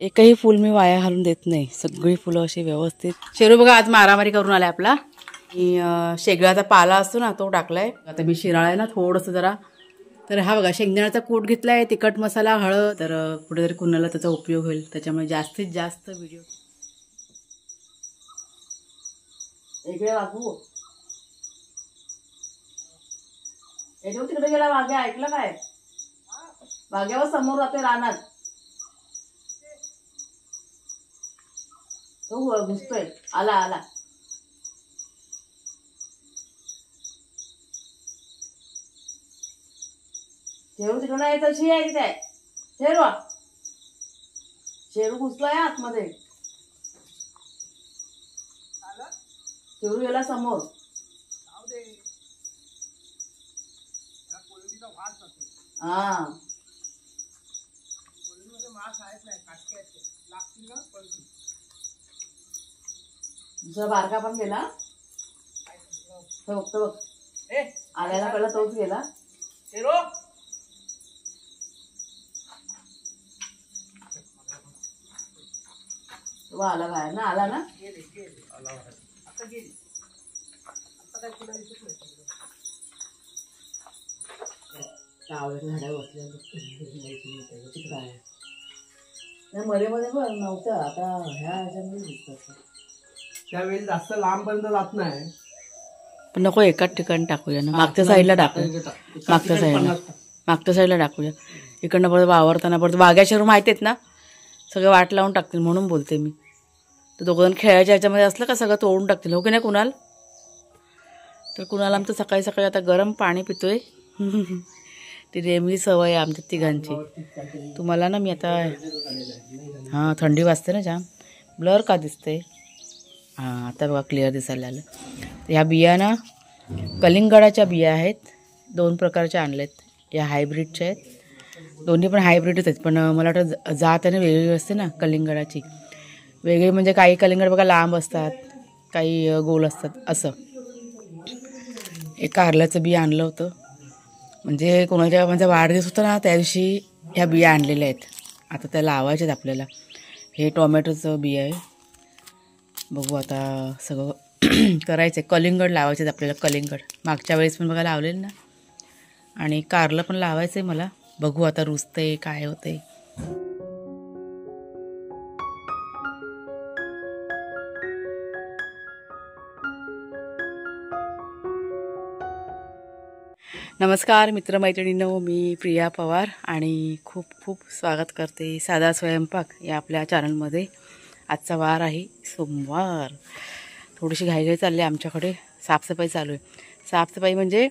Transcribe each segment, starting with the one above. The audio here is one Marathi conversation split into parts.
एकही फूल मी वाया घालून देत नाही, सगळी फुलं अशी व्यवस्थित. शेरू बघा आज मारामारी करून आलाय आपला. मी शेगळाचा पाला असतो ना तो टाकलाय. आता मी शिराळाय ना थोडंसं जरा. तर हा बघा शेंगदाण्याचा कूट घेतलाय, तिखट मसाला, हळद. तर कुठेतरी कुणाला त्याचा उपयोग होईल त्याच्यामुळे जास्तीत जास्त व्हिडिओ. इकडे वागू येतो, तिकडे गेला वाघ्या. ऐकलं काय? वाघ्यावर समोर जातोय रानात. तो घुसतोय. आला आला. शेरू तिकडे यायचं. शी आहे तिथे. शेरू शेरू घुसतोय आतमध्ये. शेरू गेला समोर. हा दुसरा बारका पण गेला. तो बघ आल्याला पहिला तोच गेला. तो आला बाहेर ना. आला ना. झाड्या बसल्या मध्ये मध्ये पण नव्हतं. आता ह्या ह्याच्यामध्ये दिसतात. त्यावेळी जास्त लांब पर्यंत जात नाही. पण नको एकाच ठिकाणी टाकूया ना. मागच्या साईडला टाकूया. मागच्या साईडला टाकूया. इकडनं परत वावरताना परत वाघ्याच्या रूम माहिती आहेत ना, सगळं वाट लावून टाकतील म्हणून बोलते मी. तर दोघं खेळायच्या ह्याच्यामध्ये असलं का सगळं तोडून टाकतील. हो की नाही कुणाल? तर कुणाला आमचं सकाळी सकाळी आता गरम पाणी पितोय. ती नेहमी सवय आहे आमच्या तिघांची. तुम्हाला ना मी आता हां थंडी वाजते ना जाम. ब्लर का दिसते? हां आता बघा क्लिअर दिसायला आलं. तर ह्या बिया ना कलिंगडाच्या बिया आहेत. 2 प्रकारच्या आणल्यात. या हायब्रिडच्या आहेत. दोन्ही पण हायब्रिडच आहेत. पण मला वाटतं जात आहे ना वेगळी असते ना कलिंगडाची. वेगळी म्हणजे काही कलिंगड बघा लांब असतात, काही गोल असतात असं. एक कारल्याचं बी आणलं होतं. म्हणजे कोणाच्या माझा वाढदिवस होता ना त्या दिवशी ह्या बिया आणलेल्या आहेत. आता त्या लावायच्या आहेत आपल्याला. हे टोमॅटोचं बिया आहे. बघू आता सगळं करायचं आहे. कलिंगड लावायचे आहेत आपल्याला. कलिंगड मागच्या वेळेस पण बघा लावलेलं ना. आणि कारलं पण लावायचं आहे मला. बघू आता रुजतंय काय होतंय. नमस्कार मित्रमैत्रिणींनो, मी प्रिया पवार आणि खूप खूप स्वागत करते साधा स्वयंपाक या आपल्या चॅनलमध्ये. आजचा वार आहे सोमवार. थोडीशी घाईघाई चालली आहे आमच्याकडे. साफसफाई चालू आहे. साफसफाई म्हणजे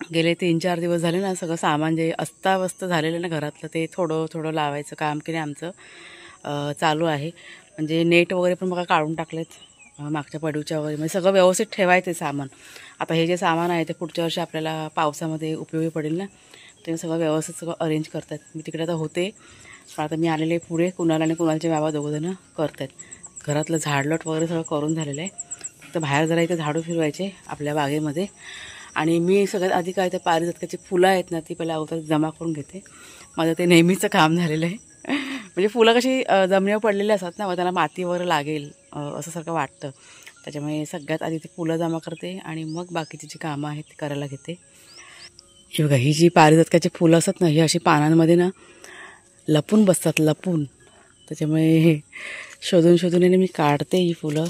गेले 3-4 दिवस झाले ना सगळं सामान जे अस्ताव्यस्त झालेलं ना घरातलं ते थोडं थोडं लावायचं काम की नाही आमचं चालू आहे. म्हणजे नेट वगैरे पण बघा काढून टाकलेत मागच्या पडूच्या वगैरे. म्हणजे सगळं व्यवस्थित ठेवायचं सामान. आता हे जे सामान आहे ते पुढच्या वर्षी आपल्याला पावसामध्ये उपयोगी पडेल ना, ते सगळं व्यवस्थित सगळं अरेंज करतात. मी तिकडे आता होते पण आता मी आलेले पुढे. कुणाल आणि कुणालचे बाबा दोघंजणं करतात. घरातलं झाडलोट वगैरे सगळं करून झालेलं आहे. फक्त बाहेर जरा इथे झाडू फिरवायचे आपल्या बागेमध्ये. आणि मी सगळ्यात आधी काय तर पारिजातकाची फुलं आहेत ना ती पहिला अगोदर जमा करून घेते. माझं ते नेहमीचं काम झालेलं आहे. म्हणजे फुलं कशी जमिनीवर पडलेली असतात ना, मग त्याला माती वगैरे लागेल असं सारखं वाटतं. त्याच्यामुळे सगळ्यात आधी ते फुलं जमा करते आणि मग बाकीची जी कामं आहेत ती करायला घेते. ही बघा ही जी पारिजातकाची फुलं असतात ना ही अशी पानांमध्ये ना लपून बसतात, लपून. त्याच्यामुळे शोधून शोधून मी काढते ही फुलं.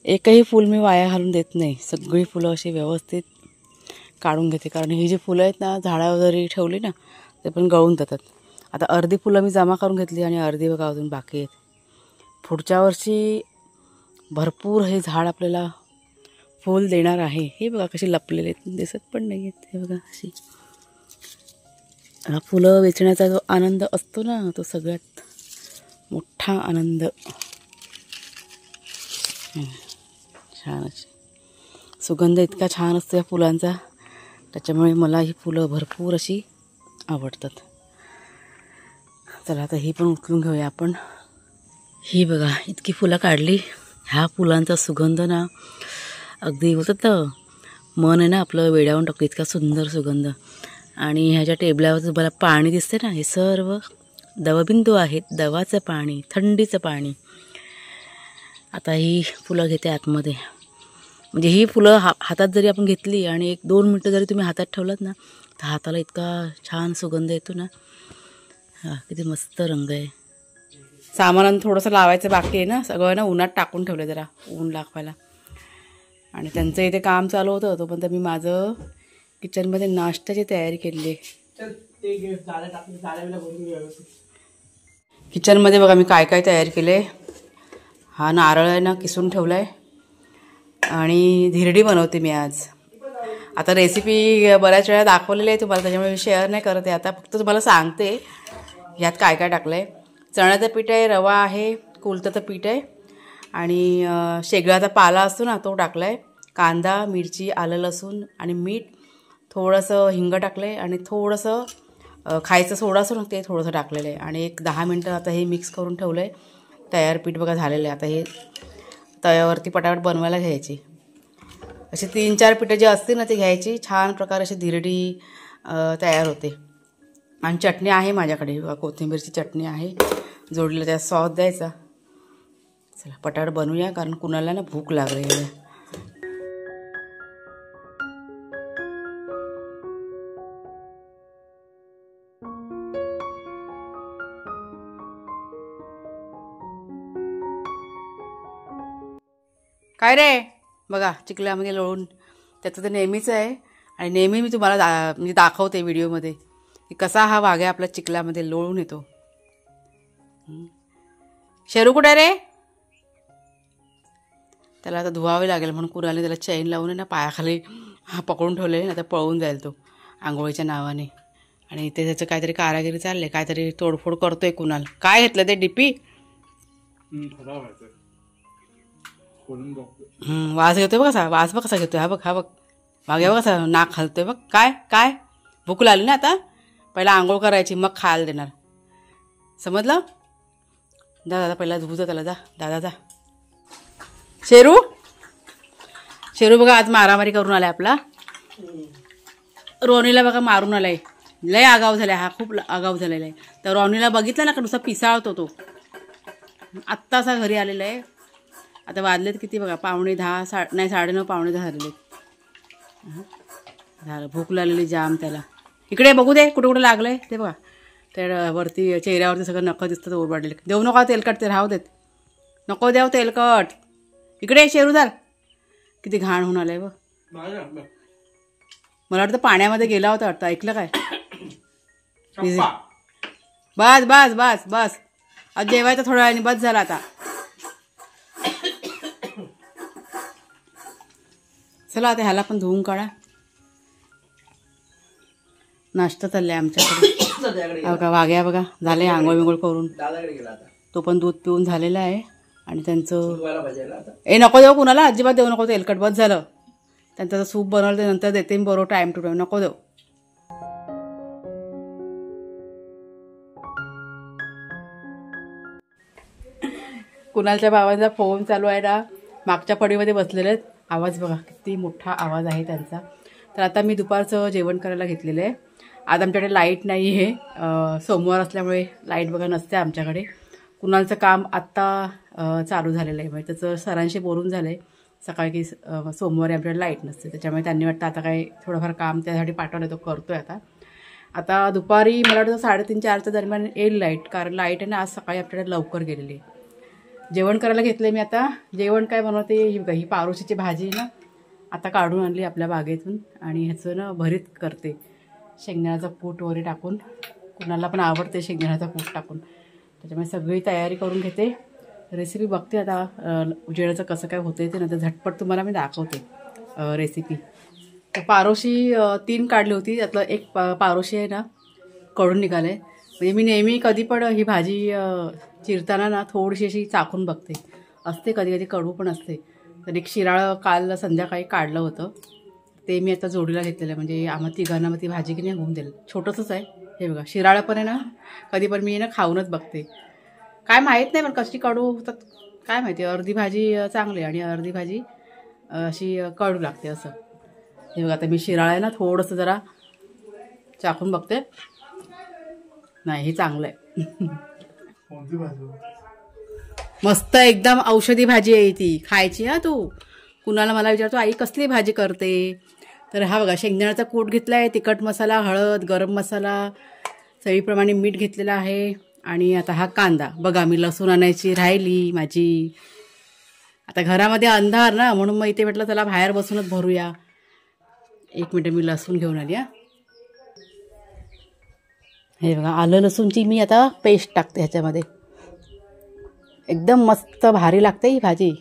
एकही फूल मी वाया घालून देत नाही, सगळी फुलं अशी व्यवस्थित काढून घेते. कारण ही जी फुलं आहेत ना झाडावर जरी ठेवली ना ते पण गळून जातात. आता अर्धी फुलं मी जमा करून घेतली आणि अर्धी बघा अजून बाकी आहेत. पुढच्या वर्षी भरपूर हे झाड आपल्याला फूल देणार आहे. हे बघा कशी लपलेले आहेत, दिसत पण नाही आहेत. हे बघा अशी फुलं वेचण्याचा जो आनंद असतो ना तो सगळ्यात मोठा आनंद. छान अशी सुगंध इतका छान असतो या फुलांचा. त्याच्यामुळे मला ही फुलं भरपूर अशी आवडतात. चला आता ही पण उचलून घेऊया आपण. ही बघा इतकी फुलं काढली. ह्या फुलांचा सुगंध ना अगदी होतात ना, मन आहे ना आपलं वेडावून टाकतं. इतका सुंदर सुगंध. आणि ह्याच्या टेबलावर मला पाणी दिसते ना हे सर्व दवबिंदू आहेत, दवाचं पाणी, थंडीचं पाणी. आता ही फुलं घेते आतमध्ये. म्हणजे ही फुलं हातात जरी आपण घेतली आणि 1-2 मिनटं जरी तुम्ही हातात ठेवलात ना तर हाताला इतका छान सुगंध येतो ना. हा किती मस्त रंग आहे. सामान थोडंसं लावायचं बाकी आहे ना, सगळं ना उन्हात टाकून ठेवलं जरा ऊन लागवायला. आणि त्यांचं इथे काम चालू होतं तोपर्यंत मी माझं किचनमध्ये नाश्त्याची तयारी केली आहे. किचनमध्ये बघा मी काय काय तयारी केलं आहे. हा नारळ आहे ना किसून ठेवला आहे आणि धिरडी बनवते मी आज. आता रेसिपी बऱ्याच वेळा दाखवलेली आहे तुम्हाला, त्याच्यामुळे शेअर नाही करत आहे आता, फक्त तुम्हाला सांगते ह्यात काय काय टाकलं आहे. चण्याचं पीठ आहे, रवा आहे, कुलथाचं पीठ आहे आणि शेगळाचा पाला असतो ना तो टाकला आहे. कांदा, मिरची, आलं, लसूण आणि मीठ, थोडंसं हिंग टाकलं आहे आणि थोडंसं खायचं सोडा असतो ना ते थोडंसं टाकलेलं आहे. आणि 10 मिनटं आता हे मिक्स करून ठेवलं आहे. तयार पीठ बघा झालेलं आहे. आता हे तव्यावरती पटापट बनवायला घ्यायची. असे 3-4 पिठं जे असतील ना ते घ्यायची. छान प्रकारे अशी धिरडी तयार होते. आणि चटणी आहे माझ्याकडे, कोथिंबीरची चटणी आहे, जोडलेला त्यात सॉस द्यायचा. चला पटापट बनवूया कारण कुणाला ना भूक लागली आहे. काय रे बघा चिखलामध्ये लोळून, त्याचं तर नेहमीच आहे आणि नेहमी मी तुम्हाला म्हणजे दाखवते व्हिडिओमध्ये की कसा हा वाघ्या आपल्या चिखलामध्ये लोळून येतो. शेरू कुठे रे? त्याला आता धुवावे लागेल म्हणून कुणाला त्याला चैन लावून ना पायाखाली पकडून ठेवले ना, तर पळून जाईल तो आंघोळीच्या नावाने. आणि इथे त्याचं काहीतरी कारागिरी चालले, काहीतरी तोडफोड करतोय कुणाल. काय घेतलं ते डीपी? वास घेतोय बघ कसा, वास बघ कसा घेतोय. हा बघ वाघ्या बघ कसा नाक खालतोय बघ. काय काय भूक लागली ना आता, पहिला आंघोळ करायची मग खायला देणार, समजलं? दादा पहिला धुजा त्याला, जा दादा जा. शेरू बघा आज मारामारी करून आलाय आपला. रोनीला बघा मारून आलाय. लय आगाव झालाय हा, खूप आगाव झालेला आहे. तर रोनीला बघितलं ना का नुसता पिसाळतो तो. आत्ता असा घरी आलेला आहे. आता वाजलेत किती बघा, 9:45 नाही 9:30 9:45 झालेले. झालं भूक लागलेली जाम त्याला. इकडे बघू दे कुठे कुठे लागलंय ते बघा. त्या वरती चेहऱ्यावरती सगळं नखं दिसतं ओरबाडलेलं. देऊ नका तेलकट, ते राहू देत, नको देऊ तेलकट. इकडे शेरूदार किती घाण होऊन आलंय बघ. मला वाटतं पाण्यामध्ये गेला होता वाटतं, ऐकलं काय? बस बस बस बस आज जेवायचं थोड्या वेळाने, बस झाला आता. चला आता ह्याला पण धुवून काढा. नाश्ता चाललाय आमच्याकडे. बघा वाघ्या बघा झाले आंघोळ बिंघोळ करून, तो पण दूध पिऊन झालेला आहे. आणि त्यांचं नको देऊ कुणाला, अजिबात देऊ नको तेलकट, बस झालं. त्यांचं सूप बनवलं ते नंतर देते मी बरोबर टाइम टू टाइम, नको देऊ. कुणालच्या बाबांचा फोन चालू आहे ना, मागच्या फडीमध्ये बसलेले आहेत. आवाज बघा किती मोठा आवाज आहे त्यांचा. तर आता मी दुपारचं जेवण करायला घेतलेलं आहे. आज आमच्याकडे लाईट नाही आहे, सोमवार असल्यामुळे लाईट बघा नसते आमच्याकडे. कुणालचं काम आत्ता चालू झालेलं आहे, म्हणजे त्याचं सरांशी बोलून झालं आहे सकाळी की सोमवारी आमच्याकडे लाईट नसते. त्याच्यामुळे त्यांनी वाटतं आता काही थोडंफार काम त्यासाठी पाठवलं, तो करतो आहे आता दुपारी मला वाटतं 3:30-4च्या दरम्यान येईल लाईट, कारण लाईट आहे ना आज सकाळी आपल्याकडे लवकर गेलेली आहे. जेवण करायला घेतलं मी आता. जेवण काय बनवते, ही पारोशीची भाजी ना आता काढून आणली आपल्या बागेतून आणि ह्याचं ना भरीत करते शेंगदाण्याचं कूट वगैरे टाकून. कुणाला पण आवडते शेंगदाण्याचं कूट टाकून, त्याच्यामुळे सगळी तयारी करून घेते. रेसिपी बघते आता उजेडाचं कसं काय होतं ते, नंतर झटपट तुम्हाला मी दाखवते रेसिपी. तर पारोशी 3 काढली होती, त्यातलं एक पारोशी आहे ना कळून निघाले. म्हणजे मी नेहमी कधी पण ही भाजी चिरताना ना थोडीशी अशी चाकून बघते, असते कधी कधी कडू पण असते. तर एक शिराळं काल संध्याकाळी काढलं होतं, ते मी आता जोडीला घेतलेलं आहे. म्हणजे आम्हा तिघांना मग ती भाजी की नाही होऊन देईल. छोटंसंच आहे हे बघा. शिराळं पण आहे ना, कधी पण मी ना खाऊनच बघते. काय माहीत नाही पण कशी कडू होतात काय माहिती. अर्धी भाजी चांगली आणि अर्धी भाजी अशी कडू लागते असं. हे बघा आता मी शिराळं आहे ना थोडंसं जरा चाकून बघते. नाही हे चांगलं आहे. मस्त एकदम औषधी भाजी आहे ती, खायची हा तू. कुणाला मला विचारतो आई कसली भाजी करते, तर हा बघा शेंगदाण्याचा कूट घेतलाय, तिखट मसाला, हळद, गरम मसाला, चवीप्रमाणे मीठ घेतलेलं आहे. आणि आता हा कांदा बघा, मी लसूण आणायची राहिली माझी. आता घरामध्ये अंधार ना, म्हणून मग इथे म्हटलं चला बाहेर बसूनच भरूया. 1 मिनिट मी लसूण घेऊन आली. हे बघा आलं लसूणची मी आता पेस्ट टाकते ह्याच्यामध्ये. एकदम मस्त भारी लागते ही भाजी.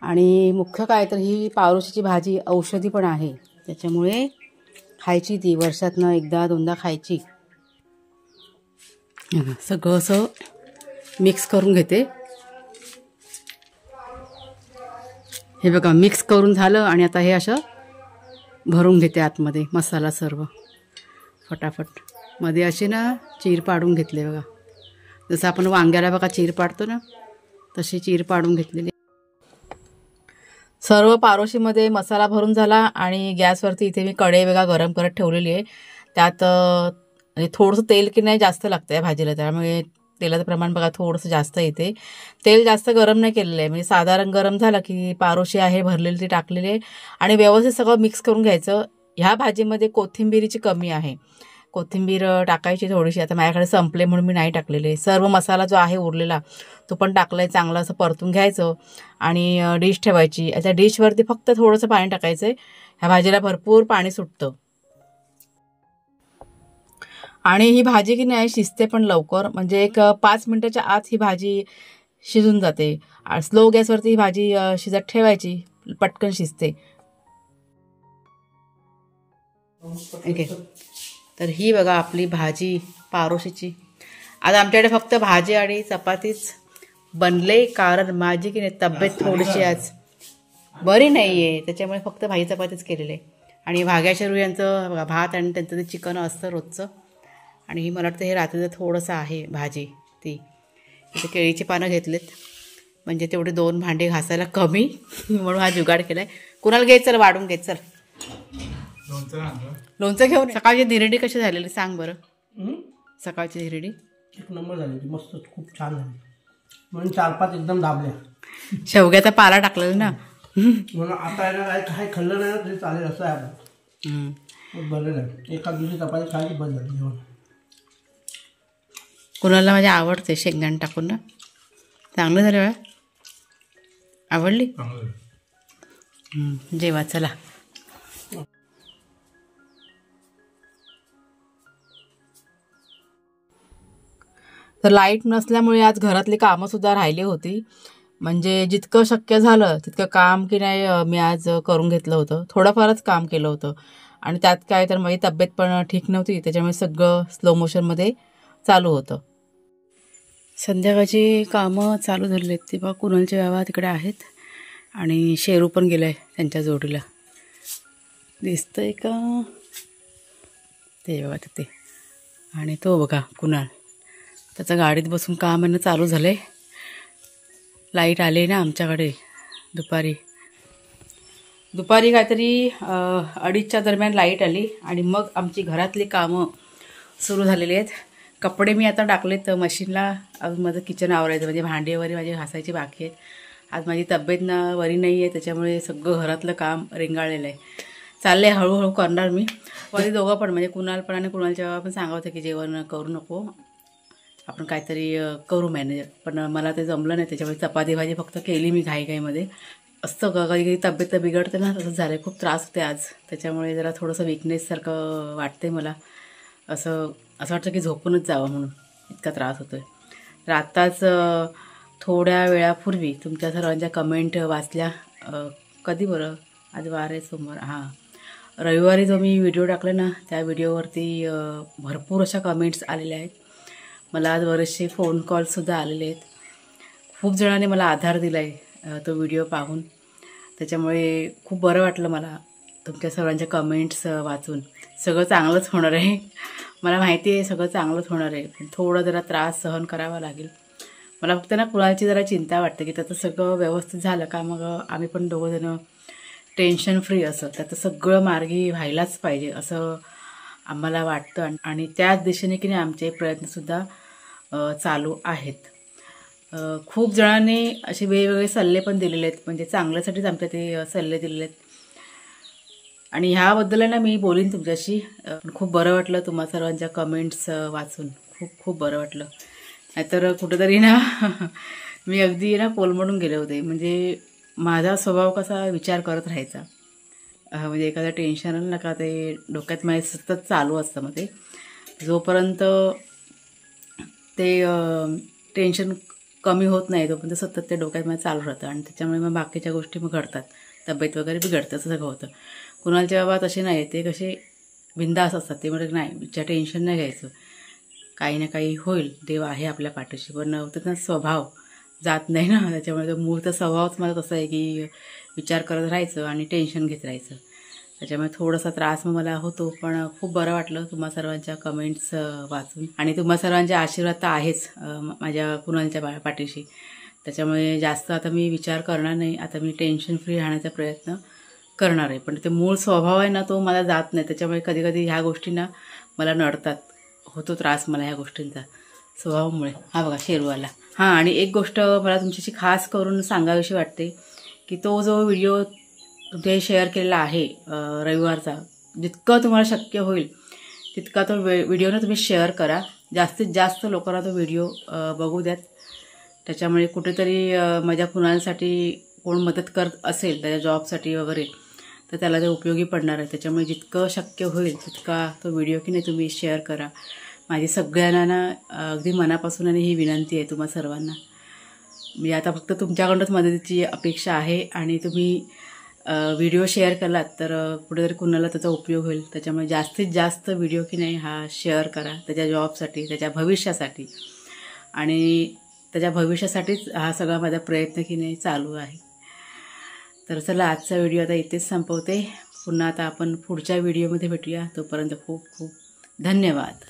आणि मुख्य काय तर ही पावरोशीची भाजी औषधी पण आहे, त्याच्यामुळे खायची ती वर्षातनं 1-2दा खायची. सगळं असं मिक्स करून घेते. हे बघा मिक्स करून झालं आणि आता हे असं भरून घेते आतमध्ये मसाला सर्व फटाफट. मध्ये असे ना चीर पाडून घेतले बघा, जसं आपण वांग्याला बघा चीर पाडतो ना, तशी चीर पाडून घेतलेली. सर्व पारोशीमध्ये मसाला भरून झाला आणि गॅसवरती इथे मी कढई बघा गरम करत ठेवलेली आहे. त्यात थोडंसं तेल की नाही जास्त लागतं आहे भाजीला, त्यामुळे तेलाचं प्रमाण बघा थोडंसं जास्त येते. तेल जास्त गरम नाही केलेलं आहे, म्हणजे साधारण गरम झालं की पारोशी आहे भरलेली ती टाकलेली आहे आणि व्यवस्थित सगळं मिक्स करून घ्यायचं. ह्या भाजीमध्ये कोथिंबीरीची कमी आहे, कोथिंबीर टाकायची थोडीशी. आता माझ्याकडे संपले म्हणून मी नाही टाकलेले. सर्व मसाला जो आहे उरलेला तो पण टाकला आहे, चांगलं असं परतून घ्यायचं आणि डिश ठेवायची. त्या डिशवरती फक्त थोडंसं पाणी टाकायचं आहे, ह्या भाजीला भरपूर पाणी सुटतं. आणि ही भाजी की नाही शिजते पण लवकर, म्हणजे एक 5 मिनिटाच्या आत ही भाजी शिजून जाते. स्लो गॅसवरती ही भाजी शिजत ठेवायची, पटकन शिजते. ओके, तर ही बघा आपली भाजी पारोशीची. आज आमच्याकडे फक्त भाजी आणि चपातीच बनले, कारण माझी की नाही तब्येत थोडीशी आज बरी नाही आहे, त्याच्यामुळे फक्त भाजी चपातीच केलेले. आणि भाग्याशरू यांचं बघा भात आणि त्यांचं ते चिकन असतं रोजचं. आणि ही मला वाटतं हे रात्रीचं थोडंसं आहे भाजी ती. इथे केळीची पानं घेतलेत, म्हणजे तेवढे 2 भांडे घासायला कमी, म्हणून हा जुगाड केला आहे. कुणाला घ्यायचं चल, वाढून घ्यायचं चल. लोणचं घेऊन. सकाळची धिरडी कशी झालेली सांग बरं. सकाळची धिरडी 1 नंबर झाली, मस्त खूप छान झाली. म्हणून 4-5 एकदम दाबल्या. शेवग्याचा पाला टाकलेला ना, म्हणून आता याला काय खाल्लं नाही तरी चालेल असं आहे आपण. बरं नाही, एका दिवशी चपाती खायची बंद झाली जेवण. कुणाला माझ्या आवडते शेंगदाणे टाकून ना, चांगलं झालं वेळा, आवडली. जेवा चला. तर लाईट नसल्यामुळे आज घरातली कामंसुद्धा राहिली होती, म्हणजे जितकं शक्य झालं तितकं काम की नाही मी आज करून घेतलं होतं. थोडंफारच काम केलं होतं आणि त्यात काय तर माझी तब्येत पण ठीक नव्हती, त्याच्यामुळे सगळं स्लो मोशनमध्ये चालू होतं. संध्याकाळची कामं चालू झालेली आहेत. ते बघा कुणालचे बाबा तिकडे आहेत आणि शेरू पण गेलं आहे त्यांच्या जोडीला, दिसतंय का ते बघा तिथे. आणि तो बघा कुणाल, त्याचं गाडीत बसून काम आहे चालू झालं आहे. लाईट आली ना आमच्याकडे दुपारी काहीतरी 2:30च्या दरम्यान लाईट आली आणि मग आमची घरातली कामं सुरू झालेली आहेत. कपडे मी आता टाकलेत मशीनला, अजून माझं किचन आवरायचं, म्हणजे भांडी वगैरे माझी घासायची बाकी आहेत. आज माझी तब्येत ना बरी नाही आहे, त्याच्यामुळे सगळं घरातलं काम रेंगाळलेलं आहे. चाललं आहे हळूहळू करणार मी. वरी दोघं पण, म्हणजे कुणाल पण आणि कुणालच्या बाबा पण सांगत होते की जेवण करू नको, आपण काहीतरी करू मॅनेज, पण मला ते जमलं नाही, त्याच्यामुळे चपाती भाजी फक्त केली मी घाईमध्ये. असतं कधी कधी तब्येत बिघडते ना, तसंच झालं. खूप त्रास होते आज, त्याच्यामुळे जरा थोडंसं विकनेससारखं वाटते मला. असं वाटतं की झोपूनच जावं म्हणून, इतका त्रास होतो आहे. तर आत्ताच थोड्या वेळापूर्वी तुमच्या सर्वांच्या कमेंट वाचल्या. कधी बरं, आज वार आहे सोमवार, हां रविवारी जो मी व्हिडिओ टाकला ना, त्या व्हिडिओवरती भरपूर अशा कमेंट्स आलेल्या आहेत. मला आज बरेचसे फोन कॉलसुद्धा आलेले आहेत. खूप जणांनी मला आधार दिला आहे तो व्हिडिओ पाहून, त्याच्यामुळे खूप बरं वाटलं मला तुमच्या सर्वांच्या कमेंट्स वाचून. सगळं चांगलंच होणार आहे, मला माहिती आहे सगळं चांगलंच होणार आहे, पण थोडं जरा त्रास सहन करावा लागेल. मला फक्त ना कुणाची जरा चिंता वाटते की त्याचं सगळं व्यवस्थित झालं का मग आम्ही पण दोघंजणं टेन्शन फ्री असं, त्याचं सगळं मार्गी व्हायलाच पाहिजे असं आम्हाला वाटतं. आणि त्याच दिशेने की नाही आमचे प्रयत्नसुद्धा चालू आहेत. खूप जणांनी असे वेगवेगळे सल्ले पण दिलेले आहेत, म्हणजे चांगल्यासाठीच आमच्या ते सल्ले दिलेले आहेत. आणि ह्याबद्दल ना मी बोलीन तुमच्याशी. खूप बरं वाटलं तुम्हा सर्वांच्या कमेंट्स वाचून, खूप खूप बरं वाटलं. नाहीतर कुठंतरी ना मी अगदी ना कोलमडून गेले होते. म्हणजे माझा स्वभाव कसा विचार करत राहायचा, म्हणजे एखादं टेन्शन आलं ना का ते डोक्यात माझ्या सतत चालू असतं. मग ते जोपर्यंत ते टेन्शन कमी होत नाही तोपर्यंत सतत ते डोक्यात माझ्या चालू राहतं आणि त्याच्यामुळे मग बाकीच्या गोष्टी मग घडतात, तब्येत वगैरे बिघडतं, असं सगळं होतं. कुणालच्या बाबा तसे नाही, ते कसे बिंदास असतात. ते म्हणजे नाही, विचार टेन्शन नाही घ्यायचं, काही ना काही होईल, देव आहे आपल्या पाठीशी. पण होतं ना स्वभाव जात नाही ना, त्याच्यामुळे तो मूळ तर स्वभावच माझा तसा आहे की विचार करत राहायचं आणि टेन्शन घेत राहायचं. त्याच्यामुळे थोडासा त्रास मग मला होतो. पण खूप बरं वाटलं तुम्हा सर्वांच्या कमेंट्स वाचून. आणि तुम्हा सर्वांचे आशीर्वाद तर आहेच माझ्या कुणालच्या पाठीशी. त्याच्यामुळे जास्त आता मी विचार करणार नाही. आता मी टेन्शन फ्री राहण्याचा प्रयत्न करणार आहे. पण ते मूळ स्वभाव आहे ना, तो मला जात नाही. त्याच्यामुळे कधी कधी ह्या गोष्टींना मला नडतात, होतो त्रास मला ह्या गोष्टींचा स्वभावामुळे. हा बघा शेरूवाला. हां, आणि एक गोष्ट मला तुमच्याशी खास करून सांगावीशी वाटते की तो जो व्हिडिओ तुमच्याशी शेअर केलेला आहे रविवारचा, जितकं तुम्हाला शक्य होईल तितका तो व्हिडिओ तुम्ही शेअर करा. जास्तीत जास्त लोकांना तो व्हिडिओ बघू द्यात. त्याच्यामुळे कुठेतरी माझ्या कुणासाठी कोण मदत करत असेल त्याच्या जॉबसाठी वगैरे, तर त्याला ते उपयोगी पडणार आहे. त्याच्यामुळे जितकं शक्य होईल तितका तो व्हिडिओ की नाही तुम्ही शेअर करा. माझी सगळ्यांना अगदी मनापासून आणि ही विनंती आहे तुम्हा सर्वांना. मी आता फक्त तुमच्याकडूनच मदतीची अपेक्षा आहे आणि तुम्ही व्हिडिओ शेअर केलात तर कुठेतरी कुणाला त्याचा उपयोग होईल. त्याच्यामुळे जास्तीत जास्त व्हिडिओ की नाही हा शेअर करा, त्याच्या जॉबसाठी, त्याच्या भविष्यासाठी. आणि त्याच्या भविष्यासाठीच हा सगळा माझा प्रयत्न की नाही चालू आहे. तर चला, आजचा व्हिडिओ आता इथेच संपवते. पुन्हा आता आपण पुढच्या व्हिडिओमध्ये भेटूया. तोपर्यंत खूप खूप धन्यवाद.